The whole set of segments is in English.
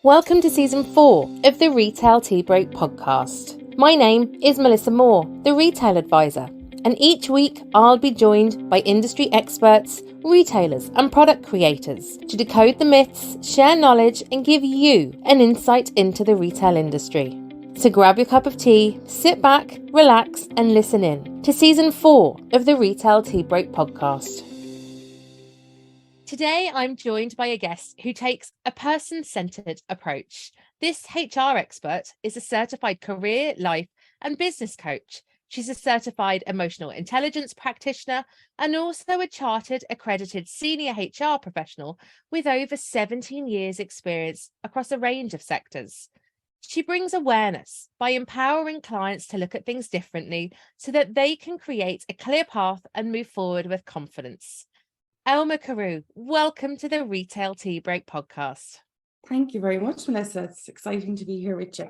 Welcome to Season 4 of the Retail Tea Break podcast. My name is Melissa Moore, the Retail Advisor, and each week I'll be joined by industry experts, retailers and product creators to decode the myths, share knowledge and give you an insight into the retail industry. So grab your cup of tea, sit back, relax and listen in to Season 4 of the Retail Tea Break podcast. Today, I'm joined by a guest who takes a person-centered approach. This HR expert is a certified career, life, and business coach. She's a certified emotional intelligence practitioner and also a chartered accredited senior HR professional with over 17 years experience across a range of sectors. She brings awareness by empowering clients to look at things differently so that they can create a clear path and move forward with confidence. Elma Carew, welcome to the Retail Tea Break podcast. Thank you very much, Melissa. It's exciting to be here with you.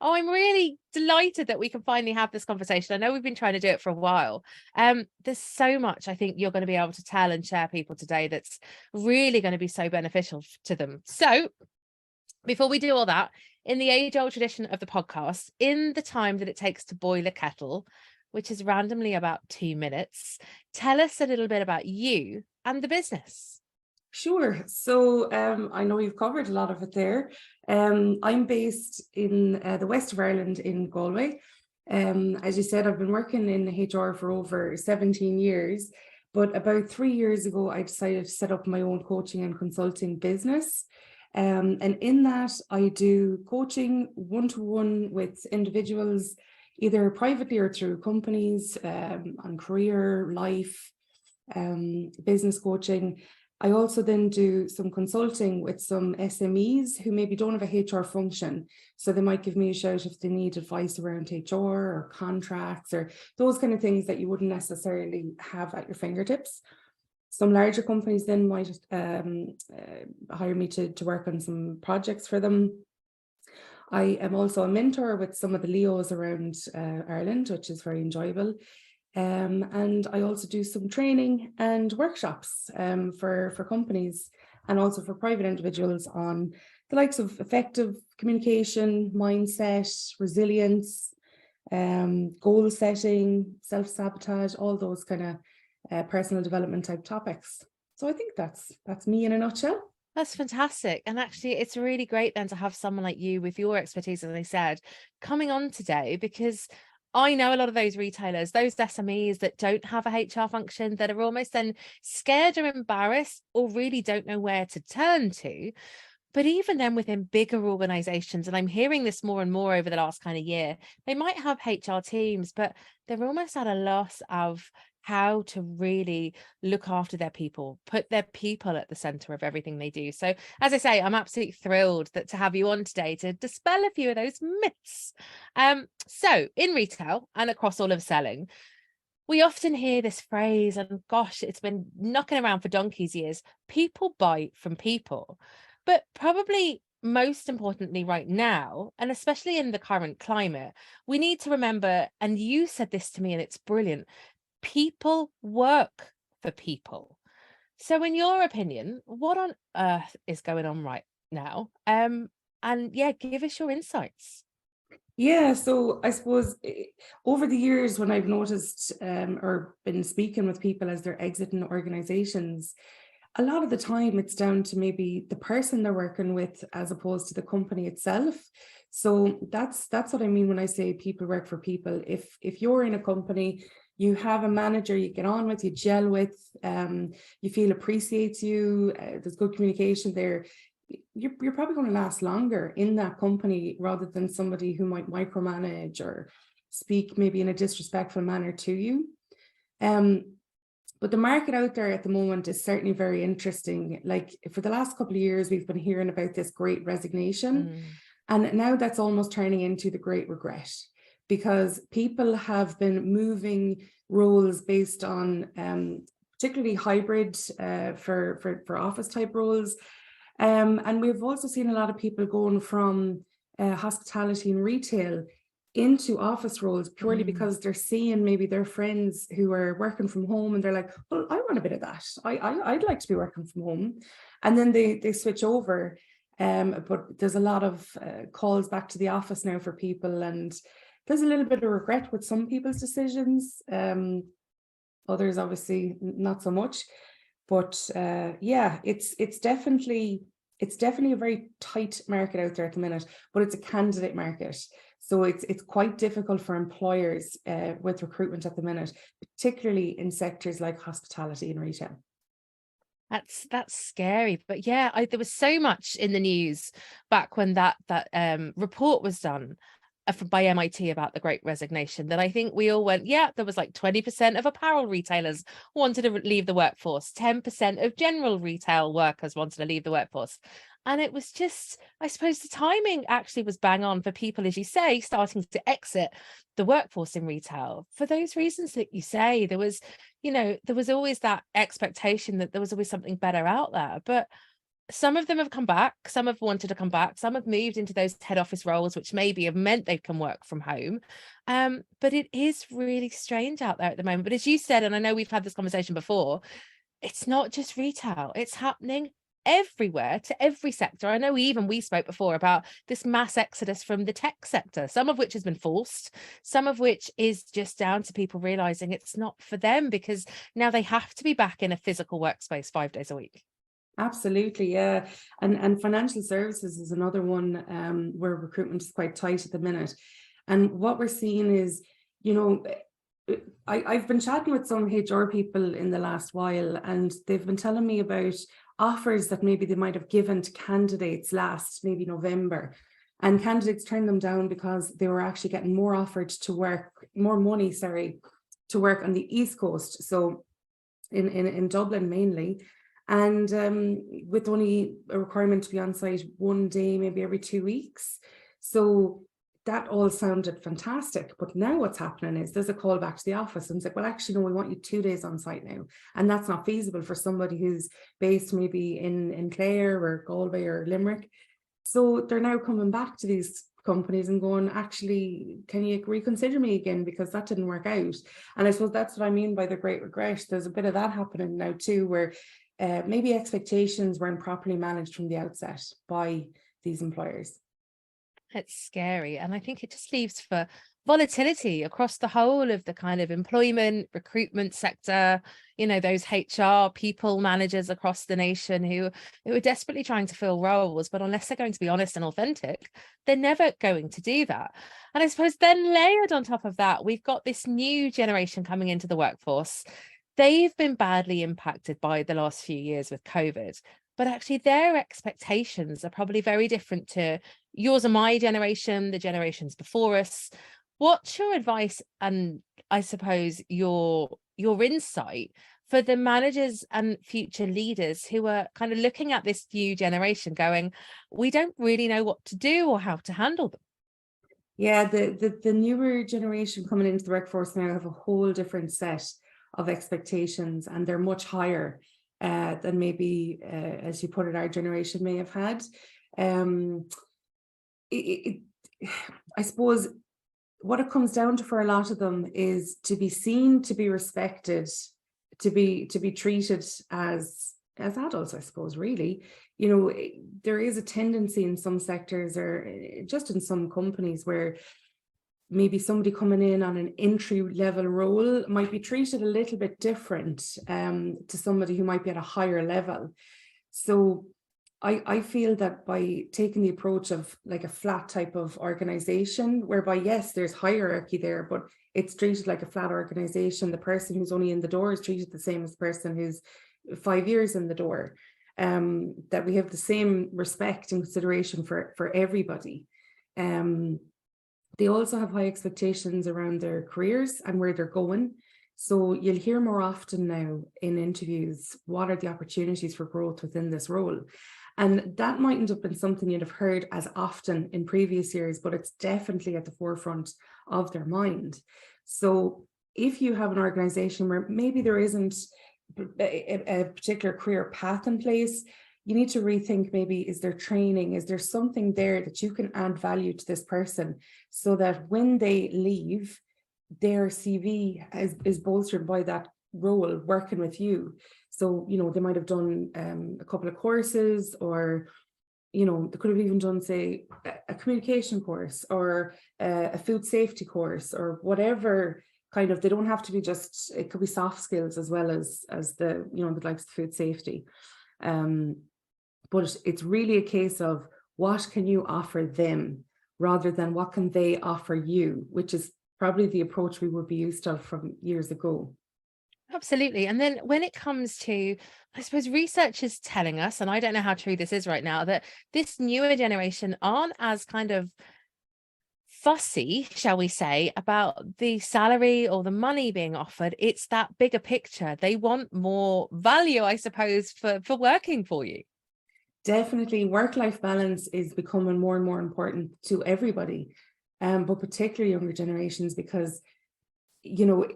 Oh, I'm really delighted that we can finally have this conversation. I know we've been trying to do it for a while. There's so much I think you're going to be able to tell and share people today that's really going to be so beneficial to them. So before we do all that, in the age-old tradition of the podcast, in the time that it takes to boil a kettle, which is randomly about 2 minutes, tell us a little bit about you and the business. Sure. So I know you've covered a lot of it there. I'm based in the west of Ireland in Galway. As you said, I've been working in HR for over 17 years, but about 3 years ago, I decided to set up my own coaching and consulting business. And in that, I do coaching one-to-one with individuals, either privately or through companies, on career, life, business coaching. I also then do some consulting with some SMEs who maybe don't have a HR function. So they might give me a shout if they need advice around HR or contracts or those kind of things that you wouldn't necessarily have at your fingertips. Some larger companies then might hire me to work on some projects for them. I am also a mentor with some of the Leos around Ireland, which is very enjoyable. And I also do some training and workshops for companies and also for private individuals on the likes of effective communication, mindset, resilience, goal setting, self-sabotage, all those kind of personal development type topics. So I think that's me in a nutshell. That's fantastic. And actually, it's really great then to have someone like you with your expertise, as I said, coming on today, because I know a lot of those retailers, those SMEs that don't have a HR function, that are almost then scared or embarrassed or really don't know where to turn to. But even then within bigger organizations, and I'm hearing this more and more over the last kind of year, they might have HR teams, but they're almost at a loss of how to really look after their people, put their people at the center of everything they do. So as I say, I'm absolutely thrilled to have you on today to dispel a few of those myths. So in retail and across all of selling, we often hear this phrase, and gosh, it's been knocking around for donkey's years, people buy from people. But probably most importantly right now, and especially in the current climate, we need to remember, and you said this to me and it's brilliant, people work for people. So in your opinion, what on earth is going on right now? And yeah, give us your insights. Yeah, so I suppose over the years when I've noticed or been speaking with people as they're exiting organizations, a lot of the time it's down to maybe the person they're working with as opposed to the company itself. So that's what I mean when I say people work for people. If you're in a company, you have a manager you get on with, you gel with, you feel appreciates you, there's good communication there, you're probably going to last longer in that company rather than somebody who might micromanage or speak maybe in a disrespectful manner to you. But the market out there at the moment is certainly very interesting. Like for the last couple of years, we've been hearing about this great resignation. And now that's almost turning into the great regret, because people have been moving roles based on particularly hybrid for office type roles. And we've also seen a lot of people going from hospitality and retail into office roles purely because they're seeing maybe their friends who are working from home and they're like, well, I want a bit of that. I'd like to be working from home. And then they switch over. But there's a lot of calls back to the office now for people, and there's a little bit of regret with some people's decisions. Others obviously not so much. But yeah, it's definitely a very tight market out there at the minute, but it's a candidate market. So it's quite difficult for employers with recruitment at the minute, particularly in sectors like hospitality and retail. That's scary. But yeah, there was so much in the news back when that report was done by MIT about the Great Resignation, that I think we all went, yeah, there was like 20% of apparel retailers wanted to leave the workforce, 10% of general retail workers wanted to leave the workforce. And it was just, I suppose the timing actually was bang on for people, as you say, starting to exit the workforce in retail for those reasons that you say. There was, there was always that expectation that there was always something better out there. But some of them have come back, some have wanted to come back, some have moved into those head office roles, which maybe have meant they can work from home. But it is really strange out there at the moment. But as you said, and I know we've had this conversation before, it's not just retail, it's happening everywhere, to every sector. I know we spoke before about this mass exodus from the tech sector, some of which has been forced, some of which is just down to people realizing it's not for them because now they have to be back in a physical workspace 5 days a week. Absolutely, yeah. And financial services is another one where recruitment is quite tight at the minute. And what we're seeing is, I've been chatting with some HR people in the last while, and they've been telling me about offers that maybe they might have given to candidates last, maybe November. And candidates turned them down because they were actually getting more money, to work on the East Coast. So in Dublin mainly. And with only a requirement to be on site one day, maybe every 2 weeks. So that all sounded fantastic. But now what's happening is there's a call back to the office and it's like, well, actually, no, we want you 2 days on site now. And that's not feasible for somebody who's based maybe in Clare or Galway or Limerick. So they're now coming back to these companies and going, actually, can you reconsider me again, because that didn't work out. And I suppose that's what I mean by the great regret. There's a bit of that happening now too, where maybe expectations weren't properly managed from the outset by these employers. It's scary. And I think it just leaves for volatility across the whole of the kind of employment, recruitment sector, those HR people managers across the nation who are desperately trying to fill roles, but unless they're going to be honest and authentic, they're never going to do that. And I suppose then layered on top of that, we've got this new generation coming into the workforce. They've been badly impacted by the last few years with COVID, but actually their expectations are probably very different to yours and my generation, the generations before us. What's your advice and I suppose your insight for the managers and future leaders who are kind of looking at this new generation going, we don't really know what to do or how to handle them? Yeah, the newer generation coming into the workforce now have a whole different set of expectations, and they're much higher than maybe, as you put it, our generation may have had. I suppose what it comes down to for a lot of them is to be seen, to be respected, to be treated as adults, I suppose, really. There is a tendency in some sectors or just in some companies where maybe somebody coming in on an entry level role might be treated a little bit different to somebody who might be at a higher level. So I feel that by taking the approach of like a flat type of organization, whereby, yes, there's hierarchy there, but it's treated like a flat organization. The person who's only in the door is treated the same as the person who's 5 years in the door. That we have the same respect and consideration for everybody. They also have high expectations around their careers and where they're going. So you'll hear more often now in interviews, what are the opportunities for growth within this role? And that mightn't have been something you'd have heard as often in previous years, but it's definitely at the forefront of their mind. So if you have an organization where maybe there isn't a particular career path in place, you need to rethink, maybe, is there training? Is there something there that you can add value to this person so that when they leave, their CV is bolstered by that role working with you? So, they might have done a couple of courses or you know, they could have even done, say, a communication course or a food safety course or whatever kind of, they don't have to be just, it could be soft skills as well as the, you know, the likes of food safety. But it's really a case of what can you offer them rather than what can they offer you, which is probably the approach we would be used to from years ago. Absolutely. And then when it comes to, I suppose research is telling us, and I don't know how true this is right now, that this newer generation aren't as kind of fussy, shall we say, about the salary or the money being offered. It's that bigger picture. They want more value, I suppose, for working for you. Definitely, work-life balance is becoming more and more important to everybody, but particularly younger generations, because, you know,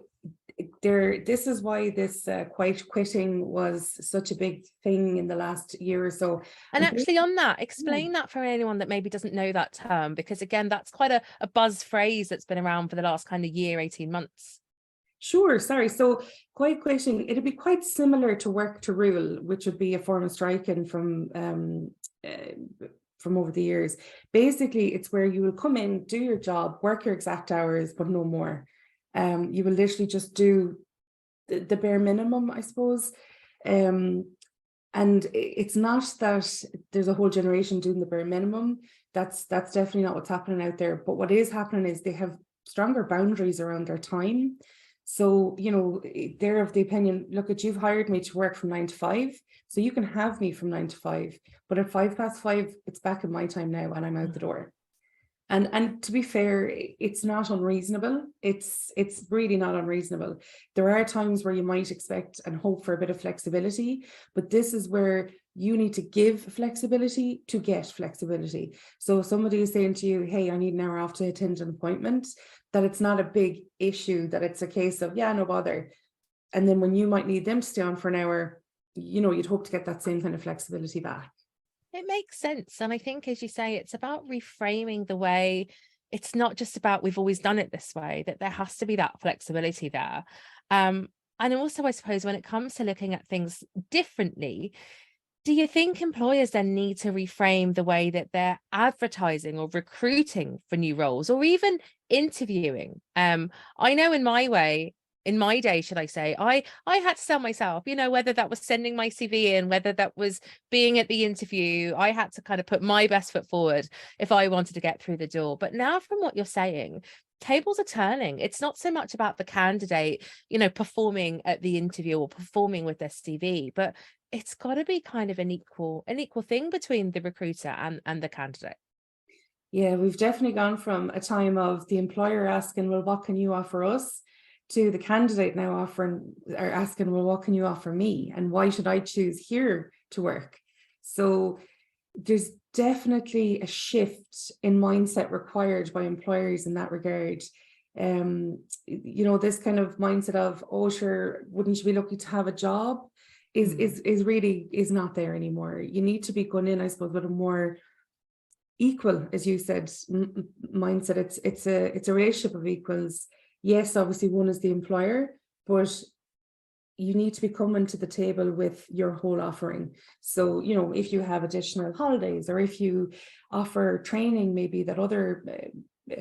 this is why this quiet quitting was such a big thing in the last year or so. And And actually on that, yeah. explain that for anyone that maybe doesn't know that term, because again, that's quite a buzz phrase that's been around for the last kind of year, 18 months. Sure, sorry. So quiet quitting, it'd be quite similar to work to rule, which would be a form of striking from over the years. Basically, it's where you will come in, do your job, work your exact hours, but no more. You will literally just do the bare minimum, I suppose. And it's not that there's a whole generation doing the bare minimum. That's definitely not what's happening out there. But what is happening is they have stronger boundaries around their time. So, you know, they're of the opinion, look, you've hired me to work from 9 to 5, so you can have me from 9 to 5, but at 5 past 5, it's back in my time now and I'm out the door. And to be fair, it's not unreasonable. It's really not unreasonable. There are times where you might expect and hope for a bit of flexibility, but this is where you need to give flexibility to get flexibility. So if somebody is saying to you, hey, I need an hour off to attend an appointment, that it's not a big issue, that it's a case of, yeah, no bother. And then when you might need them to stay on for an hour, you know, you'd hope to get that same kind of flexibility back. It makes sense. And I think, as you say, it's about reframing the way. It's not just about we've always done it this way, that there has to be that flexibility there. And also, I suppose, when it comes to looking at things differently, do you think employers then need to reframe the way that they're advertising or recruiting for new roles or even interviewing? I know in my day, should I say, I had to sell myself, you know, whether that was sending my CV in, whether that was being at the interview, I had to kind of put my best foot forward if I wanted to get through the door. But now from what you're saying, tables are turning. It's not so much about the candidate, you know, performing at the interview or performing with their CV, but it's got to be kind of an equal thing between the recruiter and the candidate. Yeah, we've definitely gone from a time of the employer asking, well, what can you offer us, to the candidate now asking, well, what can you offer me? And why should I choose here to work? So there's definitely a shift in mindset required by employers in that regard. You know, this kind of mindset of, oh, sure, wouldn't you be lucky to have a job? Is really not there anymore. You need to be going in, I suppose, with a more equal, as you said, mindset. It's a relationship of equals. Yes, obviously one is the employer, but you need to be coming to the table with your whole offering. So, you know, if you have additional holidays or if you offer training maybe that other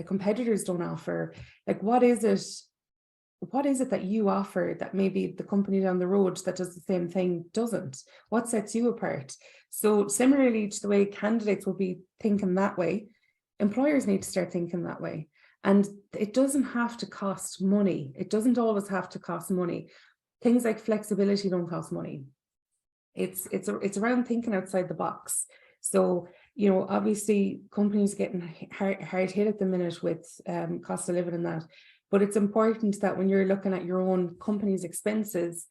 competitors don't offer, like what is it that you offer that maybe the company down the road that does the same thing doesn't? What sets you apart? So similarly to the way candidates will be thinking that way, employers need to start thinking that way. And it doesn't have to cost money. It doesn't always have to cost money. Things like flexibility don't cost money. It's around thinking outside the box. So, you know, obviously companies getting hard hit at the minute with cost of living and that. But it's important that when you're looking at your own company's expenses,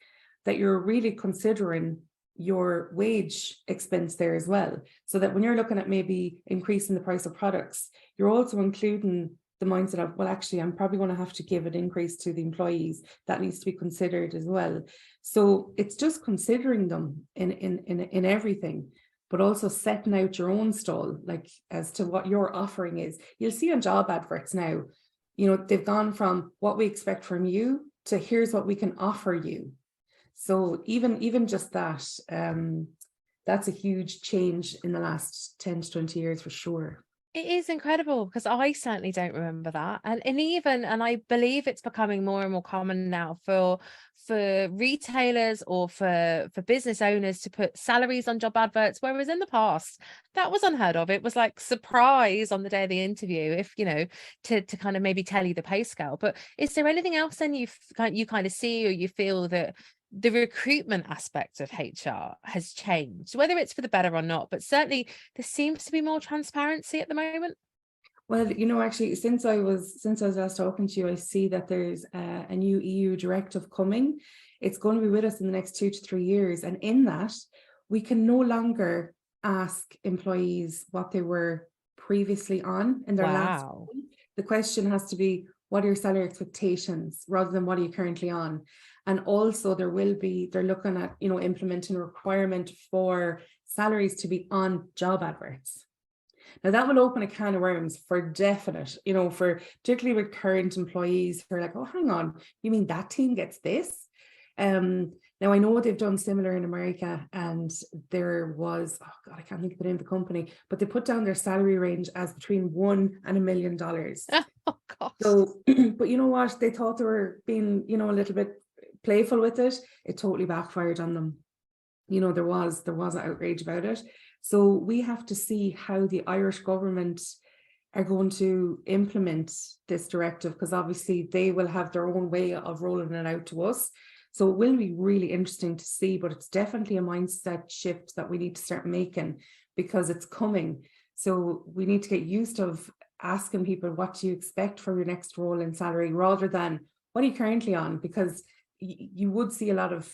that you're really considering your wage expense there as well. So that when you're looking at maybe increasing the price of products, you're also including the mindset of, well, actually, I'm probably going to have to give an increase to the employees. That needs to be considered as well. So it's just considering them in everything, but also setting out your own stall, like as to what your offering is. You'll see on job adverts now, you know, they've gone from what we expect from you to here's what we can offer you. So even just that, that's a huge change in the last 10 to 20 years for sure. It is incredible because I certainly don't remember that. And I believe it's becoming more and more common now for retailers or for business owners to put salaries on job adverts, whereas in the past that was unheard of. It was like surprise on the day of the interview, if to kind of maybe tell you the pay scale. But is there anything else then you kind of see or you feel that the recruitment aspect of HR has changed, whether it's for the better or not, but certainly there seems to be more transparency at the moment? Well, actually, since I was last talking to you, I see that there's a new EU directive coming. It's going to be with us in the next 2 to 3 years. And in that, we can no longer ask employees what they were previously on in their last. Wow. The question has to be, what are your salary expectations rather than what are you currently on? And also they're looking at, implementing a requirement for salaries to be on job adverts. Now that will open a can of worms for definite, particularly with current employees who are like, oh, hang on, you mean that team gets this? Now I know they've done similar in America, and there was, oh God, I can't think of the name of the company, but they put down their salary range as between $1 and $1 million. Oh gosh. So, but you know what? They thought they were being, a little bit playful with it. It totally backfired on them. There was an outrage about it. So we have to see how the Irish government are going to implement this directive, because obviously they will have their own way of rolling it out to us. So it will be really interesting to see, but it's definitely a mindset shift that we need to start making, because it's coming. So we need to get used to asking people, what do you expect for your next role in salary, rather than what are you currently on? Because you would see a lot of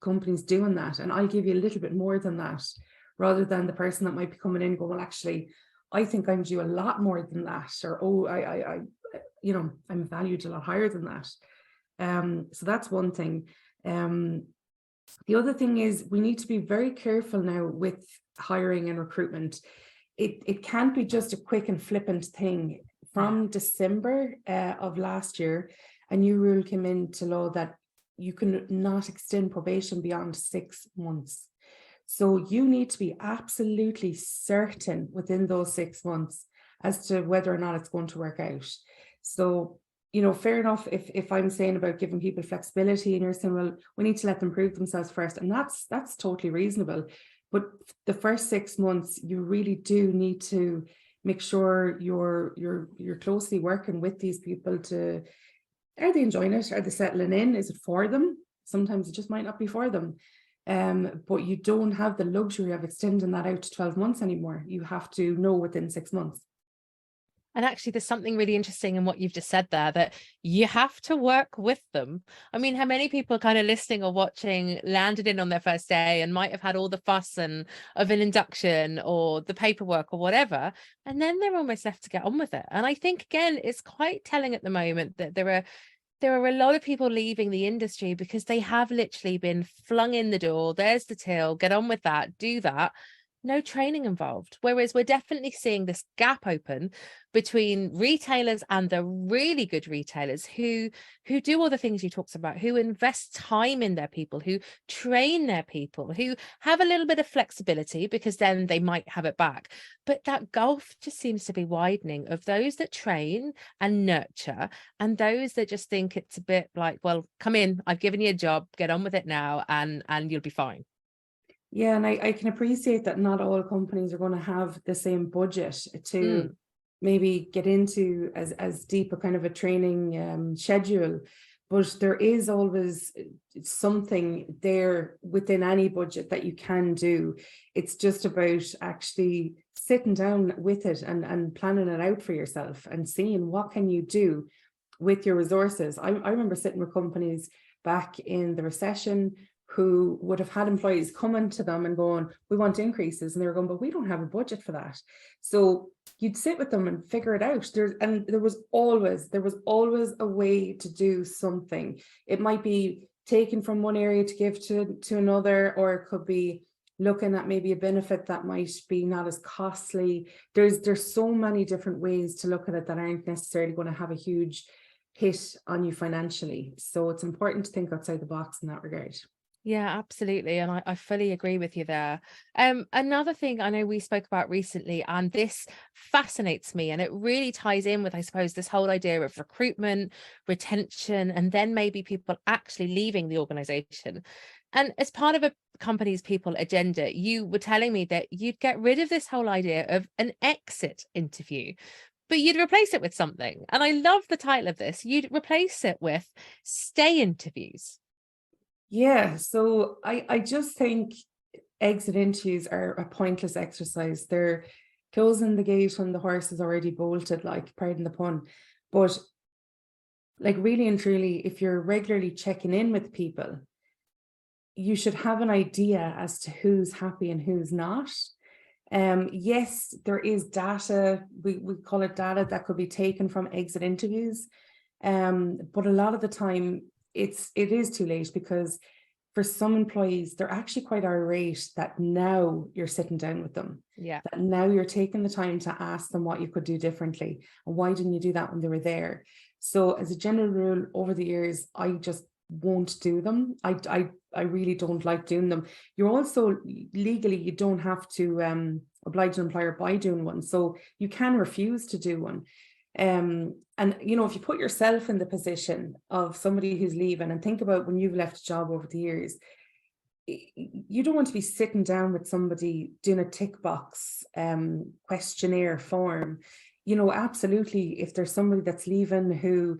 companies doing that, and I'll give you a little bit more than that, rather than the person that might be coming in going, well, actually, I think I'm due a lot more than that, or oh, I'm valued a lot higher than that. So that's one thing. The other thing is we need to be very careful now with hiring and recruitment. It can't be just a quick and flippant thing. From December of last year, a new rule came into law that you can not extend probation beyond 6 months. So you need to be absolutely certain within those 6 months as to whether or not it's going to work out. So, fair enough if I'm saying about giving people flexibility and you're saying, well, we need to let them prove themselves first. And that's totally reasonable. But the first 6 months, you really do need to make sure you're closely working with these people to, are they enjoying it? Are they settling in? Is it for them? Sometimes it just might not be for them. But you don't have the luxury of extending that out to 12 months anymore. You have to know within 6 months. And actually, there's something really interesting in what you've just said there, that you have to work with them. I mean, how many people kind of listening or watching landed in on their first day and might have had all the fuss and of an induction or the paperwork or whatever, and then they're almost left to get on with it. And I think, again, it's quite telling at the moment that there are a lot of people leaving the industry because they have literally been flung in the door. There's the till, get on with that, do that. No training involved. Whereas we're definitely seeing this gap open between retailers and the really good retailers who do all the things you talked about, who invest time in their people, who train their people, who have a little bit of flexibility because then they might have it back. But that gulf just seems to be widening of those that train and nurture and those that just think it's a bit like, well, come in, I've given you a job, get on with it now and you'll be fine. Yeah, and I can appreciate that not all companies are going to have the same budget to maybe get into as deep a kind of a training schedule, but there is always something there within any budget that you can do. It's just about actually sitting down with it and planning it out for yourself and seeing what can you do with your resources. I remember sitting with companies back in the recession who would have had employees coming to them and going, we want increases. And they were going, but we don't have a budget for that. So you'd sit with them and figure it out. There was always a way to do something. It might be taken from one area to give to another, or it could be looking at maybe a benefit that might be not as costly. There's so many different ways to look at it that aren't necessarily going to have a huge hit on you financially. So it's important to think outside the box in that regard. Yeah, absolutely. And I fully agree with you there. Another thing I know we spoke about recently, and this fascinates me, and it really ties in with, I suppose, this whole idea of recruitment, retention, and then maybe people actually leaving the organization. And as part of a company's people agenda, you were telling me that you'd get rid of this whole idea of an exit interview, but you'd replace it with something. And I love the title of this. You'd replace it with stay interviews. Yeah, so I just think exit interviews are a pointless exercise. They're closing the gate when the horse is already bolted, like, pardon the pun. But like, really and truly, if you're regularly checking in with people, you should have an idea as to who's happy and who's not. Yes, there is data, we call it data, that could be taken from exit interviews. But a lot of the time it is too late, because for some employees, they're actually quite irate that now you're sitting down with them, Yeah. that now you're taking the time to ask them what you could do differently, and why didn't you do that when they were there. So as a general rule, over the years, I just won't do them. I really don't like doing them. You're also legally, you don't have to oblige an employer by doing one, so you can refuse to do one. And you know, if you put yourself in the position of somebody who's leaving, and think about when you've left a job over the years, you don't want to be sitting down with somebody doing a tick box questionnaire form. You know, absolutely, if there's somebody that's leaving who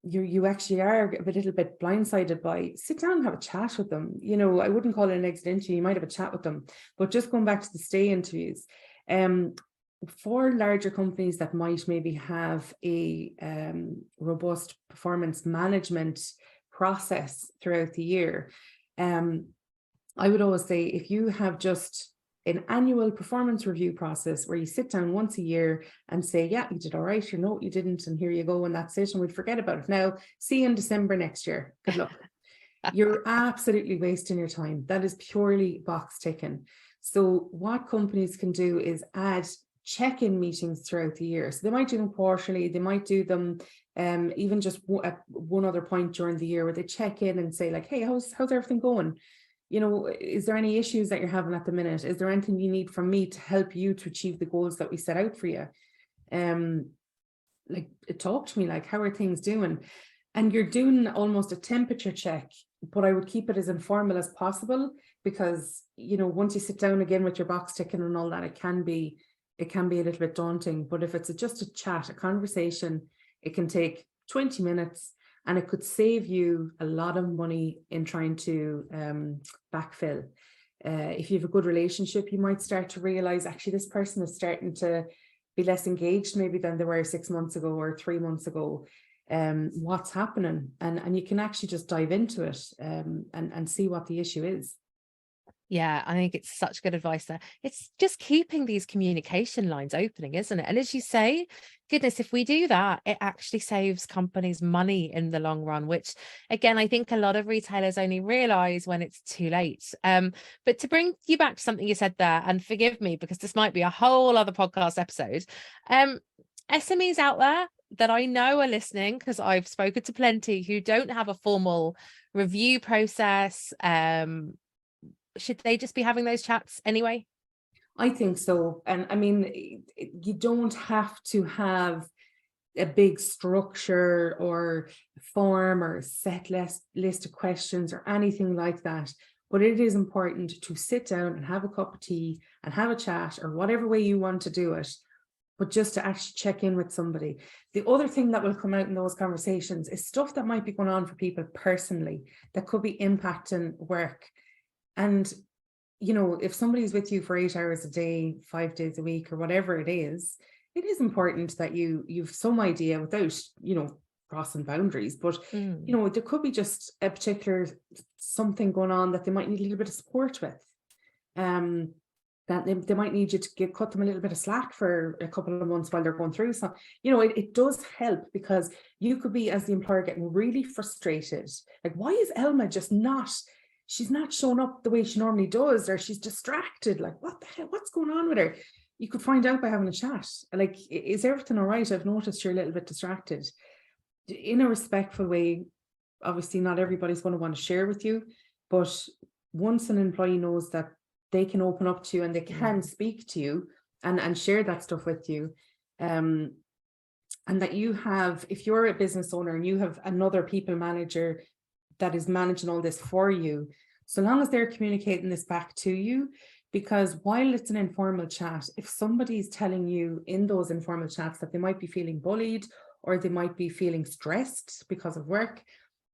you actually are a little bit blindsided by, sit down and have a chat with them. You know, I wouldn't call it an exit interview, you might have a chat with them. But just going back to the stay interviews, for larger companies that might maybe have a robust performance management process throughout the year, I would always say, if you have just an annual performance review process where you sit down once a year and say, yeah, you did all right, or no, you didn't, and here you go, and that's it, and we'll forget about it. Now, see you in December next year. Good luck. You're absolutely wasting your time. That is purely box ticking. So what companies can do is add check-in meetings throughout the year. So they might do them quarterly, they might do them even just at one other point during the year, where they check in and say, like, hey, how's everything going? You know, is there any issues that you're having at the minute? Is there anything you need from me to help you to achieve the goals that we set out for you? Like, talk to me, like, how are things doing? And you're doing almost a temperature check, but I would keep it as informal as possible, because, you know, once you sit down again with your box ticking and all that, it can be a little bit daunting. But if it's just a chat, a conversation, it can take 20 minutes. And it could save you a lot of money in trying to backfill. If you have a good relationship, you might start to realize, actually, this person is starting to be less engaged maybe than they were 6 months ago or 3 months ago. What's happening? And you can actually just dive into it and see what the issue is. Yeah, I think it's such good advice there. It's just keeping these communication lines opening, isn't it? And as you say, goodness, if we do that, it actually saves companies money in the long run, which, again, I think a lot of retailers only realize when it's too late. But to bring you back to something you said there, and forgive me, because this might be a whole other podcast episode, SMEs out there that I know are listening, because I've spoken to plenty who don't have a formal review process, should they just be having those chats anyway? I think so. And I mean, you don't have to have a big structure or form or set list of questions or anything like that. But it is important to sit down and have a cup of tea and have a chat, or whatever way you want to do it, but just to actually check in with somebody. The other thing that will come out in those conversations is stuff that might be going on for people personally that could be impacting work. And, you know, if somebody's with you for 8 hours a day, 5 days a week, or whatever it is important that you've some idea, without, you know, crossing boundaries. But, you know, there could be just a particular something going on that they might need a little bit of support with. That they might need you to cut them a little bit of slack for a couple of months while they're going through. So, you know, it does help, because you could be, as the employer, getting really frustrated. Like, why is Elma just she's not showing up the way she normally does, or she's distracted. Like, what the hell, what's going on with her? You could find out by having a chat. Like, is everything all right? I've noticed you're a little bit distracted. In a respectful way. Obviously, not everybody's going to want to share with you, But once an employee knows that they can open up to you and they can speak to you and share that stuff with you, and that you have, if you're a business owner and you have another people manager that is managing all this for you, so long as they're communicating this back to you, because while it's an informal chat, if somebody's telling you in those informal chats that they might be feeling bullied or they might be feeling stressed because of work,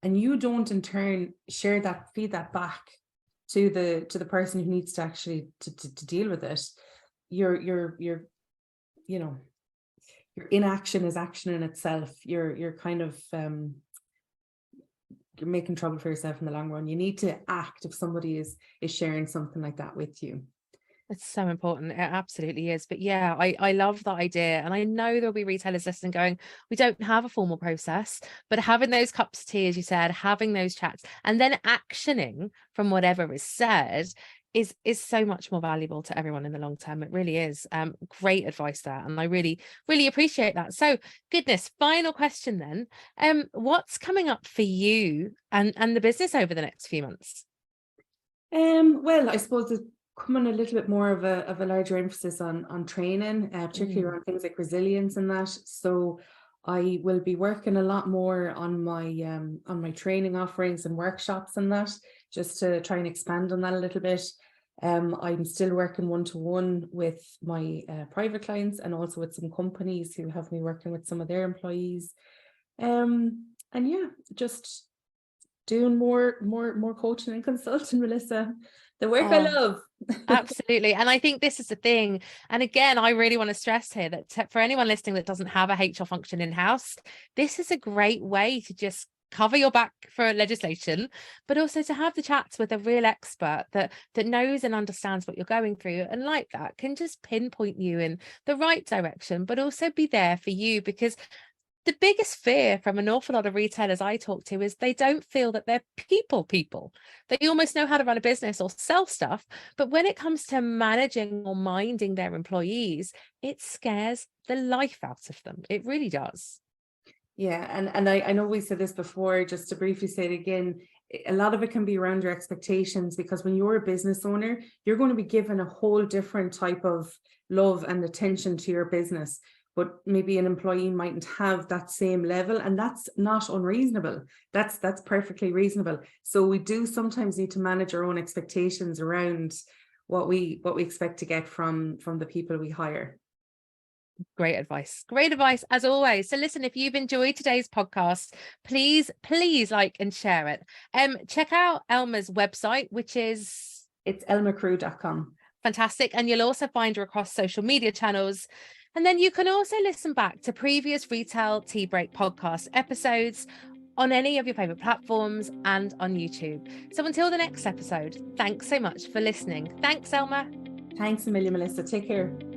and you don't in turn share that, feed that back to the person who needs to actually to deal with it, your you know, your inaction is action in itself. You're kind of you're making trouble for yourself in the long run. You need to act if somebody is sharing something like that with you. It's so important. It absolutely is. But yeah, I love that idea. And I know there'll be retailers listening going, we don't have a formal process, but having those cups of tea, as you said, having those chats and then actioning from whatever is said is so much more valuable to everyone in the long term. It really is. Great advice there. And I really, really appreciate that. So goodness, final question then. What's coming up for you and the business over the next few months? Well, I suppose there's coming a little bit more of a larger emphasis on training, particularly around things like resilience and that. So I will be working a lot more on my training offerings and workshops and that, just to try and expand on that a little bit. I'm still working one-to-one with my private clients and also with some companies who have me working with some of their employees. And yeah, just doing more coaching and consulting, Melissa. The work I love. Absolutely. And I think this is the thing. And again, I really want to stress here that for anyone listening that doesn't have a HR function in-house, this is a great way to just cover your back for legislation, but also to have the chats with a real expert that knows and understands what you're going through, and like that can just pinpoint you in the right direction, but also be there for you. Because the biggest fear from an awful lot of retailers I talk to is they don't feel that they're people. They almost know how to run a business or sell stuff, but when it comes to managing or minding their employees, it scares the life out of them. It really does. Yeah, and I know we said this before, just to briefly say it again, a lot of it can be around your expectations, because when you're a business owner, you're going to be given a whole different type of love and attention to your business. But maybe an employee mightn't have that same level, and that's not unreasonable. That's perfectly reasonable. So we do sometimes need to manage our own expectations around what we expect to get from the people we hire. Great advice as always. So listen, if you've enjoyed today's podcast, please like and share it. Check out Elma's website, which is elmacarew.com. fantastic, and you'll also find her across social media channels. And then you can also listen back to previous Retail Tea Break podcast episodes on any of your favorite platforms and on YouTube. So until the next episode, thanks so much for listening. Thanks, Elma. Thanks a million, Melissa. Take care.